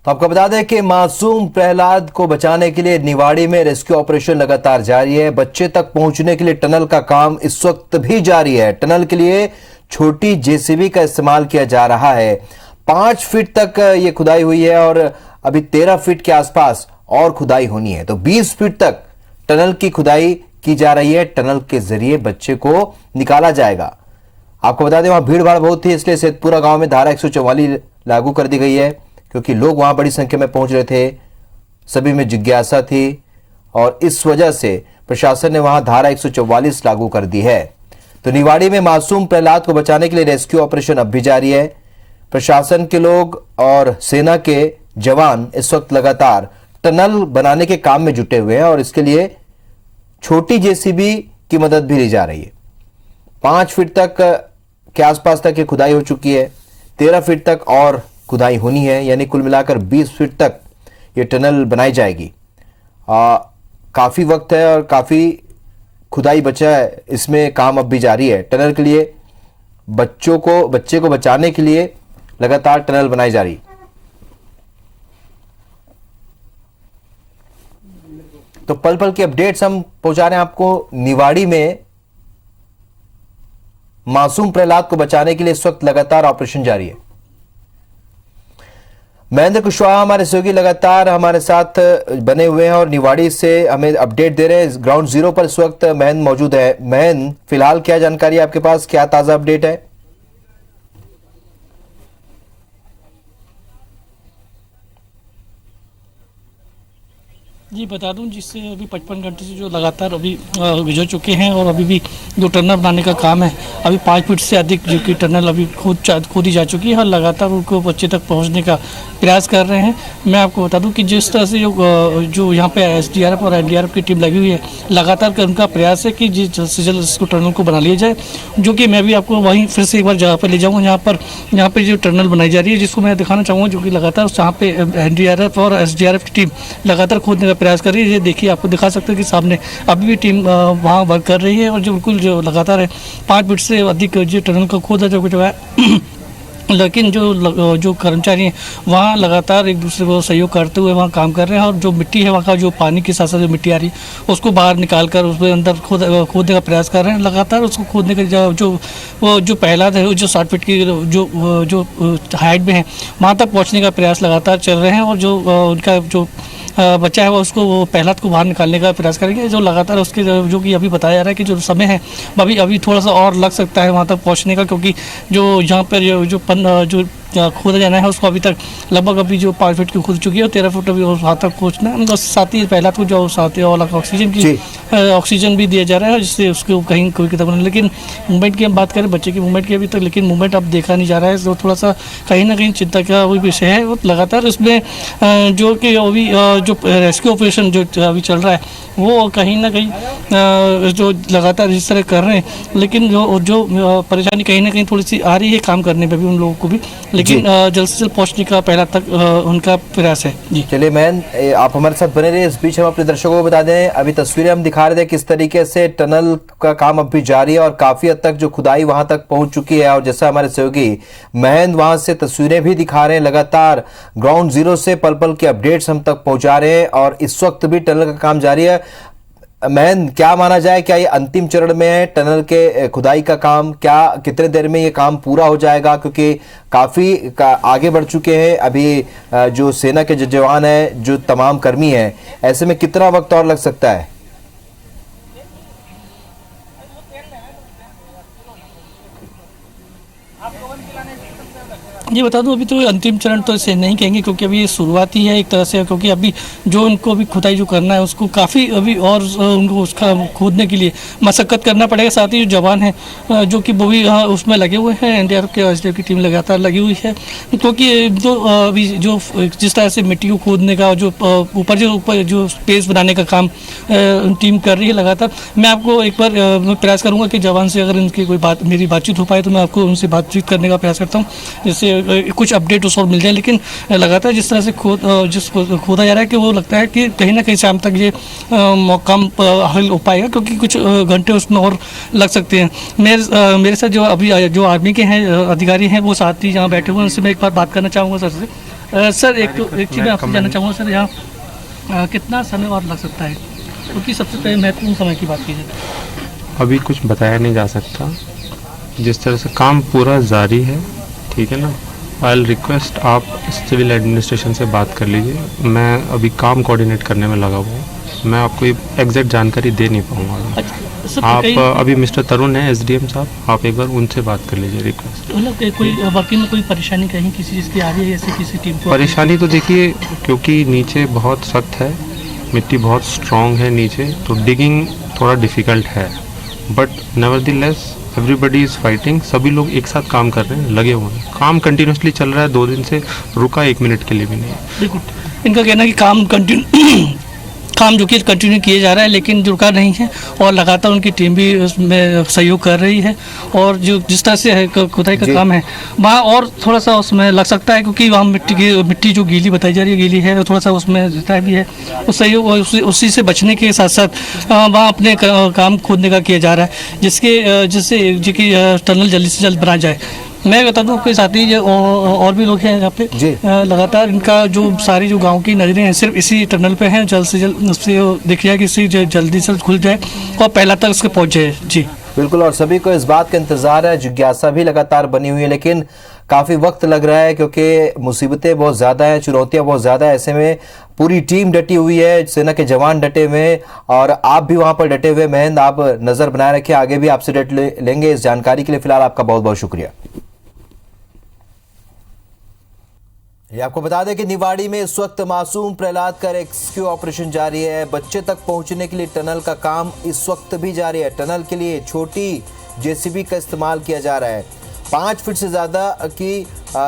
तो आपको बता दें कि मासूम प्रहलाद को बचाने के लिए निवाड़ी में रेस्क्यू ऑपरेशन लगातार जारी है। बच्चे तक पहुंचने के लिए टनल का काम इस वक्त भी जारी है। टनल के लिए छोटी जेसीबी का इस्तेमाल किया जा रहा है। 5 फीट तक ये खुदाई हुई है और अभी 13 फीट के आसपास और खुदाई होनी है। तो 20 फीट तक टनल की खुदाई की जा रही है। टनल के जरिए बच्चे को निकाला जाएगा। आपको बता दें वहां भीड़ भाड़ बहुत थी, इसलिए सेतपुरा गांव में धारा 144 लागू कर दी गई है, क्योंकि लोग वहां बड़ी संख्या में पहुंच रहे थे। सभी में जिज्ञासा थी और इस वजह से प्रशासन ने वहां धारा 144 लागू कर दी है। तो निवाड़ी में मासूम प्रहलाद को बचाने के लिए रेस्क्यू ऑपरेशन अब भी जारी है। प्रशासन के लोग और सेना के जवान इस वक्त लगातार टनल बनाने के काम में जुटे हुए हैं और इसके लिए छोटी जेसीबी की मदद भी ली जा रही है। 5 फीट तक के आसपास तक ये खुदाई हो चुकी है। 13 फीट तक और खुदाई होनी है, यानी कुल मिलाकर 20 फीट तक ये टनल बनाई जाएगी। काफ़ी वक्त है और काफ़ी खुदाई बचा है, इसमें काम अब भी जारी है। टनल के लिए बच्चे को बचाने के लिए लगातार टनल बनाई जा रही। तो पल पल की अपडेट्स हम पहुंचा रहे हैं आपको। निवाड़ी में मासूम प्रहलाद को बचाने के लिए इस वक्त लगातार ऑपरेशन जारी है। महेंद्र कुशवाहा हमारे सहयोगी लगातार हमारे साथ बने हुए हैं और निवाड़ी से हमें अपडेट दे रहे हैं। ग्राउंड जीरो पर इस वक्त महेंद्र मौजूद है। महेंद्र, फिलहाल क्या जानकारी है आपके पास, क्या ताजा अपडेट है? जी बता दूं, जिससे अभी 55 घंटे से जो लगातार अभी गुजर चुके हैं और अभी भी जो टनल बनाने का काम है, अभी 5 फीट से अधिक जो कि टनल अभी खोदी जा चुकी है और लगातार उनको बच्चे तक पहुंचने का प्रयास कर रहे हैं। मैं आपको बता दूं कि जिस तरह से जो यहाँ पे एसडीआरएफ और एनडीआरएफ की टीम लगी हुई है, लगातार उनका प्रयास है कि जल्द से जल्द इसको टनल को बना लिया जाए। जो कि मैं भी आपको वहीं फिर से एक बार जगह पर ले जाऊँगा यहाँ पर जो टनल बनाई जा रही है, जिसको मैं दिखाना चाहूँगा, जो कि लगातार यहाँ पे एनडीआरएफ और एसडीआरएफ की टीम लगातार खोदने का प्रयास कर रही है। ये देखिए, आपको दिखा सकते हैं कि सामने अभी भी टीम वहाँ वर्क कर रही है और जो बिल्कुल जो लगातार है 5 फीट से अधिक जो टनल का खोदा जो है लेकिन जो कर्मचारी हैं वहाँ लगातार एक दूसरे को सहयोग करते हुए वहाँ काम कर रहे हैं और जो मिट्टी है वहाँ का, जो पानी के साथ साथ जो मिट्टी आ रही है उसको बाहर निकाल कर उसमें अंदर खोदने का प्रयास कर रहे हैं। लगातार उसको खोदने का जो प्रहलाद है, जो 60 फीट की जो हाइट में है, वहाँ तक पहुँचने का प्रयास लगातार चल रहे हैं और जो उनका जो बच्चा है वो प्रहलाद को बाहर निकालने का प्रयास करेंगे। जो लगातार उसके जो कि अभी बताया जा रहा है कि जो समय है अभी थोड़ा सा और लग सकता है वहाँ तक पहुँचने का, क्योंकि जो यहाँ पर जो खोदा जाना है उसको अभी तक लगभग अभी जो 5 फीट की खुद चुकी है और 13 फुट अभी वहाँ तक पहुँचना है। बस साथ ही प्रहलाद को जो साथ ही और ऑक्सीजन भी दिया जा रहा है, जिससे उसको कहीं कोई किताब नहीं। लेकिन मूवमेंट की हम बात करें, बच्चे की मूवमेंट की अभी तक लेकिन मूवमेंट अब देखा नहीं जा रहा है, जो थोड़ा सा कहीं ना कहीं चिंता का वही विषय है। वो लगातार इसमें जो कि अभी जो रेस्क्यू ऑपरेशन जो अभी चल रहा है वो कहीं ना कहीं जो लगातार इस तरह कर रहे हैं, लेकिन जो परेशानी कहीं ना कहीं थोड़ी सी आ रही है काम करने पे भी उन लोगों को भी, लेकिन जल्द से जल्द पहुंचने का पहला तक उनका प्रयास है। जी चलिए मैन, आप हमारे साथ बने रहिए। इस बीच हम अपने दर्शकों को बता दें, अभी तस्वीरें हम दिखा रहे थे किस तरीके से टनल का काम अब भी जारी है और काफी हद तक जो खुदाई वहां तक पहुंच चुकी है। और जैसा हमारे सहयोगी महेंद्र वहां से तस्वीरें भी दिखा रहे हैं, लगातार ग्राउंड जीरो से पल पल के अपडेट्स हम तक पहुंचा रहे हैं और इस वक्त भी टनल का काम जारी है। महेंद्र, क्या माना जाए, क्या ये अंतिम चरण में है टनल के खुदाई का काम? क्या कितने देर में ये काम पूरा हो जाएगा? क्योंकि काफी आगे बढ़ चुके हैं अभी जो सेना के जो जवान हैं, जो तमाम कर्मी हैं, ऐसे में कितना वक्त और लग सकता है? ये बता दूं, अभी तो अंतिम चरण तो इसे नहीं कहेंगे, क्योंकि अभी ये शुरुआत ही है एक तरह से, क्योंकि अभी जो उनको भी खुदाई जो करना है उसको काफ़ी अभी और उनको उसका खोदने के लिए मशक्क़त करना पड़ेगा। साथ ही जो जवान हैं जो कि वो भी उसमें लगे हुए हैं, एनडीआरएफ के एसडीआरएफ की टीम लगातार लगी हुई है, क्योंकि जो अभी जो जिस तरह से मिट्टी को खोदने का जो ऊपर जो स्पेस बनाने का काम टीम कर रही है लगातार। मैं आपको एक बार प्रयास करूँगा कि जवान से अगर इनकी कोई मेरी बातचीत हो पाए तो मैं आपको उनसे बातचीत करने का प्रयास करता हूँ, जिससे कुछ अपडेट उस और मिल जाए। लेकिन लगातार जिस तरह से खोदा जा रहा है कि वो लगता है कि कहीं ना कहीं शाम तक ये काम हल हो पाएगा, क्योंकि कुछ घंटे उसमें और लग सकते हैं। मेरे साथ जो अभी जो आर्मी के हैं अधिकारी हैं वो साथ ही यहाँ बैठे हुए हैं, उनसे मैं एक बार बात करना चाहूँगा सर से। सर एक चीज़ मैं आपसे जानना चाहूँगा सर, यहाँ कितना समय और लग सकता है, क्योंकि सबसे पहले महत्वपूर्ण समय की बात की जाए। अभी कुछ बताया नहीं जा सकता, जिस तरह से काम पूरा जारी है, ठीक है ना। आई रिक्वेस्ट आप सिविल एडमिनिस्ट्रेशन से बात कर लीजिए, मैं अभी काम कोऑर्डिनेट करने में लगा हुआ हूँ, मैं आपको एग्जैक्ट जानकारी दे नहीं पाऊँगा। अच्छा सर, आप अभी मिस्टर तरुण हैं एसडीएम साहब, आप एक बार उनसे बात कर लीजिए, रिक्वेस्ट। मतलब कोई वर्किंग में कोई परेशानी कहीं किसी चीज़ की आ रही है, ऐसे किसी टीम को? परेशानी तो देखिए, क्योंकि नीचे बहुत सख्त है, मिट्टी बहुत स्ट्रॉन्ग है नीचे, तो डिगिंग थोड़ा डिफ़िकल्ट है, but nevertheless everybody is fighting. सभी लोग एक साथ काम कर रहे हैं, लगे हुए हैं, काम कंटिन्यूसली चल रहा है, 2 दिन से रुका 1 मिनट के लिए भी नहीं। बिल्कुल, इनका कहना है कि काम जो कि कंटिन्यू किया जा रहा है, लेकिन रुका नहीं है, और लगातार उनकी टीम भी उसमें सहयोग कर रही है, और जो जिस तरह से खुदाई का काम है वहाँ और थोड़ा सा उसमें लग सकता है, क्योंकि वहाँ मिट्टी जो गीली बताई जा रही है, गीली है, थोड़ा सा उसमें जितना भी है उस सहयोग उसी से बचने के साथ साथ वहाँ अपने काम खोदने का किया जा रहा है, जिससे जो कि टनल जल्दी से जल्द बना जाए। मैं बता दूं आपके साथी और भी लोग हैं यहाँ पे, लगातार इनका जो सारी जो गांव की नजरें हैं सिर्फ इसी टनल पे हैं, जल्द से जल्द उससे देखिए कि इसी जल्दी से खुल जाए और पहला तक उसके पहुँच जाए। जी बिल्कुल, और सभी को इस बात का इंतजार है, जिज्ञासा भी लगातार बनी हुई है, लेकिन काफी वक्त लग रहा है क्योंकि मुसीबतें बहुत ज्यादा हैं, चुनौतियां बहुत ज्यादा है। ऐसे में पूरी टीम डटी हुई है, सेना के जवान डटे हुए हैं, और आप भी वहां पर डटे हुए। महेंद्र, आप नजर बनाए रखिए, आगे भी आपसे डेट लेंगे। इस जानकारी के लिए फिलहाल आपका बहुत बहुत शुक्रिया। ये आपको बता दें कि निवाड़ी में इस वक्त मासूम प्रहलाद का रेस्क्यू ऑपरेशन जारी है। बच्चे तक पहुंचने के लिए टनल का काम इस वक्त भी जारी है। टनल के लिए छोटी जेसीबी का इस्तेमाल किया जा रहा है। 5 फीट से ज़्यादा की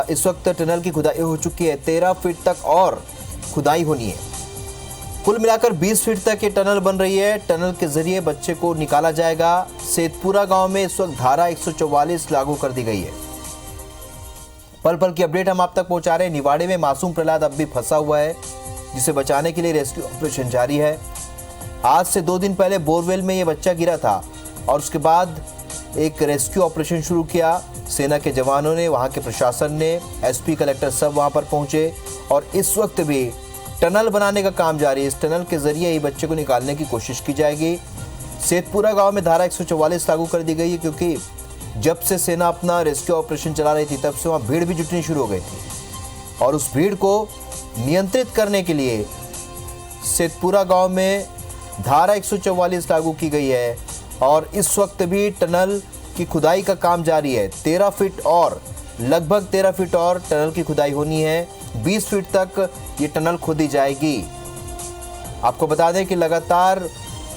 इस वक्त टनल की खुदाई हो चुकी है। 13 फीट तक और खुदाई होनी है। कुल मिलाकर 20 फीट तक ये टनल बन रही है। टनल के जरिए बच्चे को निकाला जाएगा। सेतपुरा गांव में इस वक्त धारा 144 लागू कर दी गई है। पल पल की अपडेट हम आप तक पहुंचा रहे हैं। निवाड़ी में मासूम प्रहलाद अब भी फंसा हुआ है, जिसे बचाने के लिए रेस्क्यू ऑपरेशन जारी है। आज से 2 दिन पहले बोरवेल में ये बच्चा गिरा था और उसके बाद एक रेस्क्यू ऑपरेशन शुरू किया। सेना के जवानों ने, वहां के प्रशासन ने, एसपी, कलेक्टर सब वहां पर पहुंचे और इस वक्त भी टनल बनाने का काम जारी है। इस टनल के जरिए ही बच्चे को निकालने की कोशिश की जाएगी। सेतपुरा गाँव में धारा 144 लागू कर दी गई है, क्योंकि जब से सेना अपना रेस्क्यू ऑपरेशन चला रही थी तब से वहाँ भीड़ भी जुटनी शुरू हो गई थी, और उस भीड़ को नियंत्रित करने के लिए सेतपुरा गांव में धारा 144 लागू की गई है। और इस वक्त भी टनल की खुदाई का काम जारी है। 13 फीट और लगभग 13 फीट और टनल की खुदाई होनी है। 20 फीट तक ये टनल खोदी जाएगी। आपको बता दें कि लगातार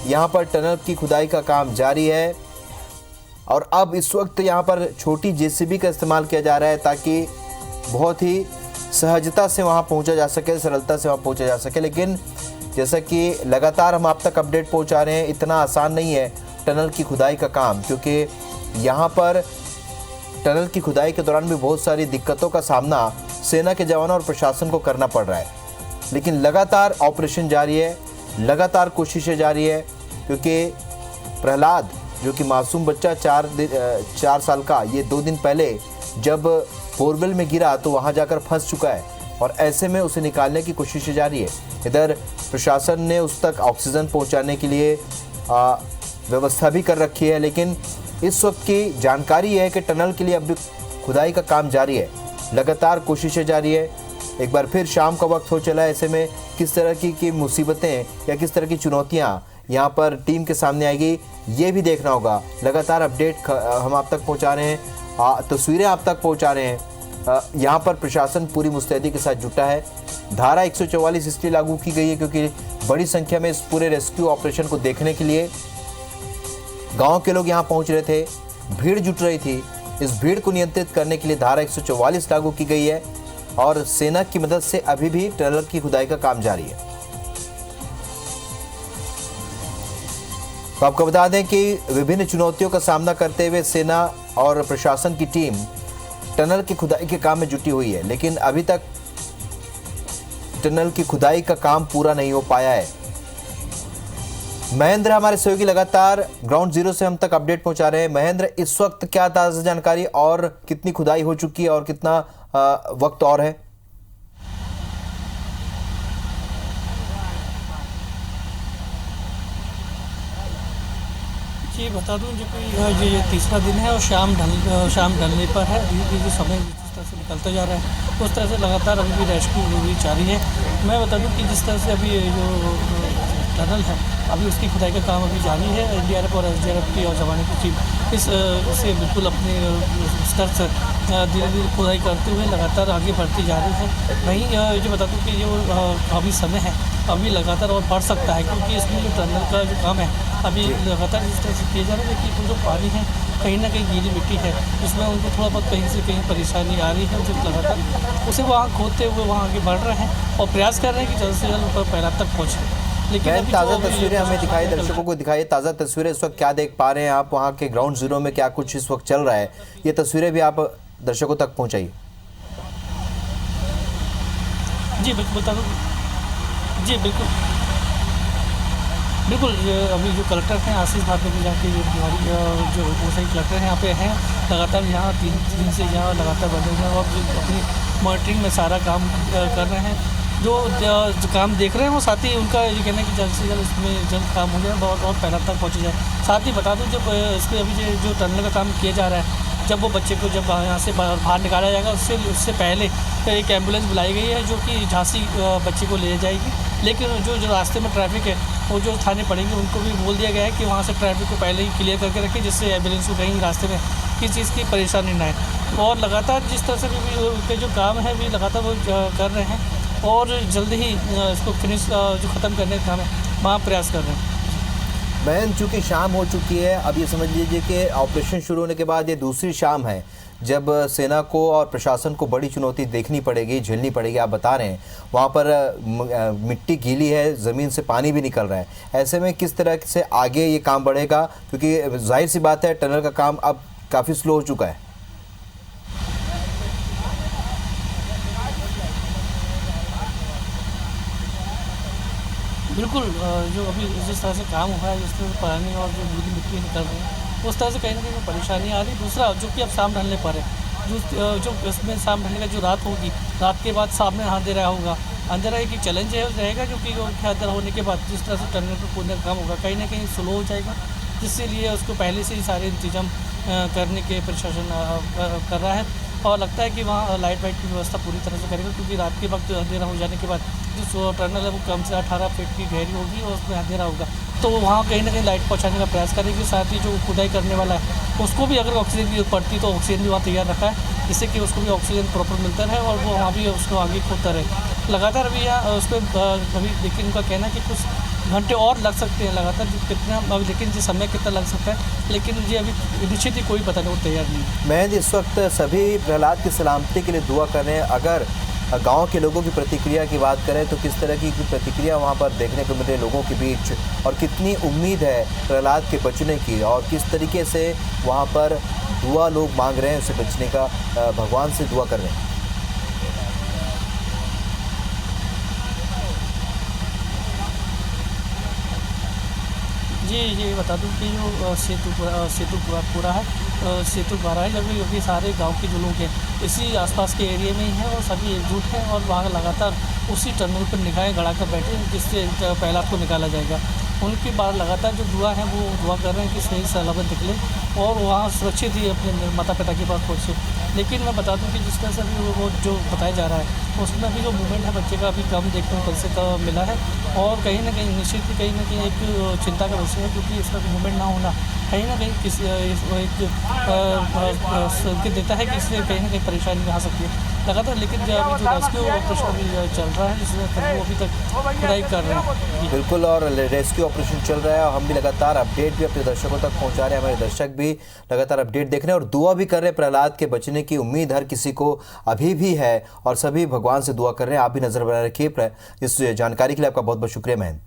यहाँ पर टनल की खुदाई का काम जारी है, और अब इस वक्त यहाँ पर छोटी जेसीबी का इस्तेमाल किया जा रहा है, ताकि बहुत ही सहजता से वहाँ पहुँचा जा सके, सरलता से वहाँ पहुँचा जा सके। लेकिन जैसा कि लगातार हम आप तक अपडेट पहुँचा रहे हैं, इतना आसान नहीं है टनल की खुदाई का काम, क्योंकि यहाँ पर टनल की खुदाई के दौरान भी बहुत सारी दिक्कतों का सामना सेना के जवानों और प्रशासन को करना पड़ रहा है। लेकिन लगातार ऑपरेशन जारी है, लगातार कोशिशें जारी है, क्योंकि प्रहलाद जो कि मासूम बच्चा 4 साल का, ये 2 दिन पहले जब बोरवेल में गिरा तो वहां जाकर फंस चुका है, और ऐसे में उसे निकालने की कोशिश जारी है। इधर प्रशासन ने उस तक ऑक्सीजन पहुंचाने के लिए व्यवस्था भी कर रखी है। लेकिन इस वक्त की जानकारी है कि टनल के लिए अब भी खुदाई का काम जारी है, लगातार कोशिशें जारी है। एक बार फिर शाम का वक्त हो चला है, ऐसे में किस तरह की मुसीबतें या किस तरह की चुनौतियाँ यहाँ पर टीम के सामने आएगी, ये भी देखना होगा। लगातार अपडेट हम आप तक पहुँचा रहे हैं, तस्वीरें आप तक पहुँचा रहे हैं। यहाँ पर प्रशासन पूरी मुस्तैदी के साथ जुटा है। धारा 144 इसलिए लागू की गई है क्योंकि बड़ी संख्या में इस पूरे रेस्क्यू ऑपरेशन को देखने के लिए गांव के लोग यहाँ पहुँच रहे थे, भीड़ जुट रही थी। इस भीड़ को नियंत्रित करने के लिए धारा 144 लागू की गई है, और सेना की मदद से अभी भी टनल की खुदाई का काम जारी है। तो आपको बता दें कि विभिन्न चुनौतियों का सामना करते हुए सेना और प्रशासन की टीम टनल की खुदाई के काम में जुटी हुई है, लेकिन अभी तक टनल की खुदाई का काम पूरा नहीं हो पाया है। महेंद्र हमारे सहयोगी लगातार ग्राउंड जीरो से हम तक अपडेट पहुंचा रहे हैं। महेंद्र, इस वक्त क्या ताज़ा जानकारी और कितनी खुदाई हो चुकी है और कितना वक्त और है? जी बता दूं जो कि ये तीसरा दिन है और शाम ढलने पर है। ये जो समय जिस तरह से निकलता जा रहा है उस तरह से लगातार अभी भी रेस्क्यू भी जारी है। मैं बता दूं कि जिस तरह से अभी जो टनल है अभी उसकी खुदाई का काम अभी जारी है। एनडीआरएफ और एसडीआरएफ की और जवानों की टीम इसे बिल्कुल अपने स्तर से धीरे धीरे खुदाई करते हुए लगातार आगे बढ़ती जा रही है। वहीं जो बता दूं कि जो अभी समय है अभी लगातार और बढ़ सकता है, क्योंकि इसमें जो टनल का जो काम है अभी लगातार जिस तरह से किया जा रहा है कि जो पानी है कहीं ना कहीं गीली मिट्टी है, इसमें उनको थोड़ा बहुत कहीं से कहीं परेशानी आ रही है। जो लगातार उसे वहाँ खोदते हुए वहाँ आगे बढ़ रहे हैं और प्रयास कर रहे हैं कि जल्द से जल्द ऊपर पहला तक पहुँचे। लेकिन अभी ताज़ा जो तस्वीरें हमें दिखाई, दर्शकों को दिखाइए ताज़ा तस्वीरें इस वक्त क्या देख पा रहे हैं आप वहाँ के ग्राउंड जीरो में, क्या कुछ इस वक्त चल रहा है, ये तस्वीरें भी आप दर्शकों तक पहुँचाइए। जी बिल्कुल बता दूँ। जी बिल्कुल बिल्कुल अभी जो कलेक्टर हैं आशीष भारती जाके जो सही कलेक्टर हैं यहाँ पे हैं, लगातार यहाँ तीन दिन से यहाँ लगातार बने हुए हैं और अपनी मॉनिटरिंग में सारा काम कर रहे हैं। जो काम देख रहे हैं वो साथ ही उनका ये कहना है कि जल्द से जल्द इसमें जल्द काम हो जाए और पहला तक पहुँच जाए। साथ ही बता दूँ जब इसके अभी जो टनल का काम किया जा रहा है, जब वो बच्चे को जब यहाँ से बाहर निकाला जाएगा उससे पहले एक एम्बुलेंस बुलाई गई है जो कि झांसी बच्चे को ले जाएगी। लेकिन जो रास्ते में ट्रैफिक है वो जो थाने पड़ेंगे उनको भी बोल दिया गया है कि वहाँ से ट्रैफिक को पहले ही क्लियर करके रखें, जिससे एम्बुलेंस को कहीं रास्ते में किसी चीज़ की परेशानी ना आए। और लगातार जिस तरह से भी उनके जो काम है भी लगातार वो कर रहे हैं और जल्द ही इसको फिनिश जो ख़त्म करने का काम है वहाँ प्रयास कर रहे हैं। बहन, चूँकि शाम हो चुकी है, अब ये समझ लीजिए कि ऑपरेशन शुरू होने के बाद ये दूसरी शाम है जब सेना को और प्रशासन को बड़ी चुनौती देखनी पड़ेगी, झेलनी पड़ेगी। आप बता रहे हैं वहाँ पर मिट्टी गीली है, ज़मीन से पानी भी निकल रहा है, ऐसे में किस तरह से आगे ये काम बढ़ेगा? क्योंकि जाहिर सी बात है टनल का काम अब काफ़ी स्लो हो चुका है। बिल्कुल जो अभी जिस तरह से काम हुआ है, जिस तरह से पानी और जो गीली मिट्टी निकल रही है उस तरह से कहीं ना कहीं परेशानी आ रही है। दूसरा जो कि अब शाम ढलने पर है, जो इसमें शाम ढलने का जो रात होगी, रात के बाद सामने अंधेरा होगा। अंधेरा एक चैलेंज है रहेगा, जो कि अंधेरा होने के बाद जिस तरह से टनल को कूदने का काम होगा कहीं ना कहीं स्लो हो जाएगा, जिससे लिए उसको पहले से ही सारे इंतजाम करने के प्रशासन कर रहा है। और लगता है कि वहाँ लाइट वाइट की व्यवस्था पूरी तरह से करेगा, क्योंकि रात के वक्त अंधेरा हो जाने के बाद जो टनल है वो कम से 18 फीट की गहरी होगी और उसमें अंधेरा होगा, तो वहाँ कहीं ना कहीं लाइट पहुँचाने का प्रयास करेगी। साथ ही जो खुदाई करने वाला है उसको भी अगर ऑक्सीजन की पड़ती तो ऑक्सीजन भी वहाँ तैयार रखा है, जिससे कि उसको भी ऑक्सीजन प्रॉपर मिलता रहे और वो वहाँ भी उसको आगे खोदता रहे लगातार। अभी यहाँ उस पर अभी लेकिन उनका कहना है कि कुछ घंटे और लग सकते हैं लगातार, कितना अब लेकिन जी समय कितना लग सकता है, लेकिन जी अभी निश्चित ही कोई पता नहीं, वो तैयार नहीं है। मैं इस वक्त सभी प्रहलाद की सलामती के लिए दुआ कर रहे हैं। अगर गांव के लोगों की प्रतिक्रिया की बात करें तो किस तरह की प्रतिक्रिया वहां पर देखने को मिल रही है लोगों के बीच, और कितनी उम्मीद है प्रहलाद के बचने की, और किस तरीके से वहां पर दुआ लोग मांग रहे हैं उसे बचने का, भगवान से दुआ कर रहे हैं। जी ये बता दूं कि जो सेतु पूरा है, सेतु बना है, जब ये सारे गांव के जो लोग हैं इसी आसपास के एरिया में ही हैं और सभी एकजुट हैं और वहाँ लगातार उसी टनल पर निगाहें गड़ा कर बैठे हैं जिससे प्रहलाद को निकाला जाएगा। उनकी बात लगातार जो दुआ है वो दुआ कर रहे हैं कि सही सलामत निकले और वहाँ सुरक्षित ही अपने माता पिता के पास पहुँचे। लेकिन मैं बता दूं कि जिस तरह से अभी वो जो बताया जा रहा है उसमें अभी जो मूवमेंट है बच्चे का अभी कम देखने को कल से कम मिला है और कहीं ना कहीं निश्चित ही कहीं ना कहीं एक चिंता का विषय है, क्योंकि इसका मूवमेंट ना होना कहीं ना कहीं किसी एक संकेत देता है कि इससे कहीं ना कहीं परेशानी आ सकती है लगातार। लेकिन जो रेस्क्यू ऑपरेशन अभी चल रहा है जिसमें वो अभी तक खुदाई कर रहे हैं। बिल्कुल, और रेस्क्यू ऑपरेशन चल रहा है और हम भी लगातार अपडेट भी अपने दर्शकों तक पहुंचा रहे हैं। हमारे दर्शक भी लगातार अपडेट देख रहे हैं और दुआ भी कर रहे हैं। प्रहलाद के बचने की उम्मीद हर किसी को अभी भी है और सभी भगवान से दुआ कर रहे हैं। आप भी नजर बना रखिए। इस जानकारी के लिए आपका बहुत बहुत शुक्रिया महन।